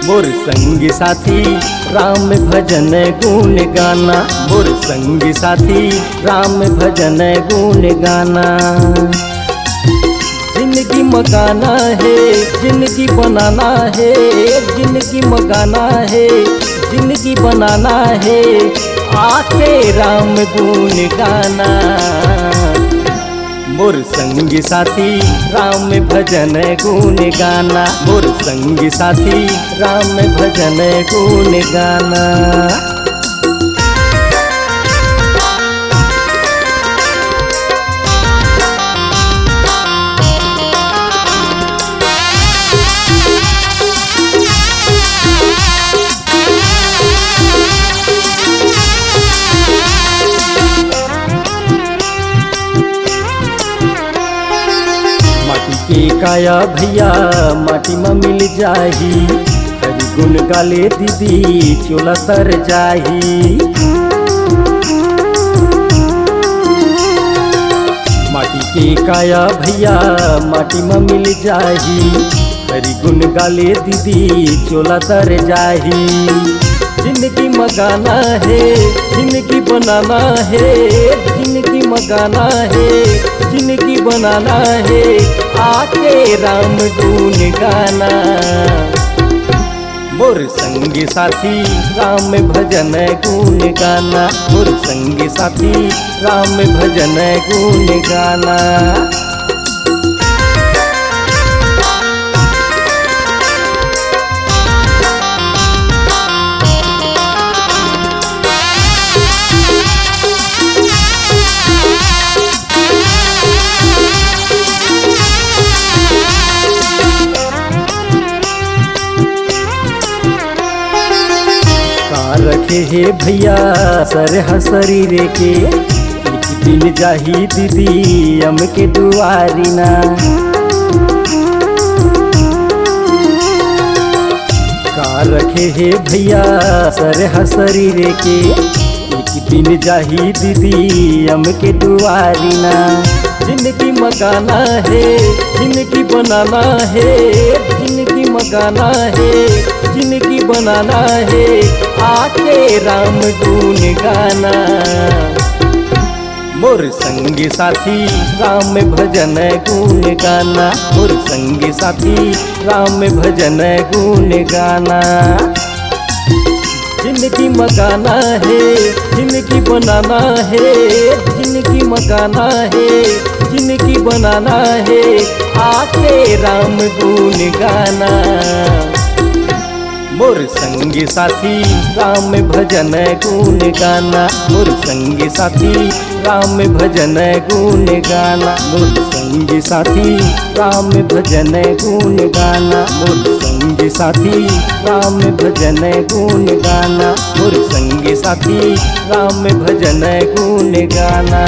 मोर संगी साथी राम भजन गुण गाना, मोर संगी साथी राम भजन गुण गाना। जिंदगी मगाना है, जिंदगी बनाना है, जिंदगी मगाना है, जिंदगी बनाना है, आके राम गुण गाना। मोर संगी साथी राम भजन गुण गाना, मोर संगी साथी राम भजन गुण गाना। के काया भैया माटी में मिल जाही, हरि गुण गाले दीदी चोला तर जाही। माटी के काया भैया माटी में मिल जाही, हरि गुण गाले दीदी चोला तर जाही। जिंदगी मगाना है, जिंदगी बनाना है, जिंदगी मगाना है, जिंदगी बनाना है, आके राम गुण गाना। मोर संगी साथी राम भजन गुण गाना, मोर संगी साथी राम भजन गुण गाना। रखे हे भैया सर शरीर के, एक दिन जाही दीदी हम के दुआरी ना। का रखे हे भैया सर शरीर के, एक दिन जाही दीदी हम के दुआरी ना। जिंदगी मगाना है, जिंदगी बनाना है, जिंदगी मगाना है, जिंदगी बनाना है, आके राम गुण गाना। मोर संगी साथी राम भजन गुण गाना, मोर संगी साथी राम भजन गुण गाना। जिंदगी मगाना है, जिंदगी बनाना है, जिंदगी मगाना है, जिंदगी बनाना है, आके राम गुण गाना। मोर संगी साथी राम भजन गुण गाना, मोर संगी साथी राम भजन गुण गाना, मोर संगी साथी राम भजन गुण गाना, मोर संगी साथी राम भजन गुण गाना, मोर संगी साथी राम भजन गुण गाना।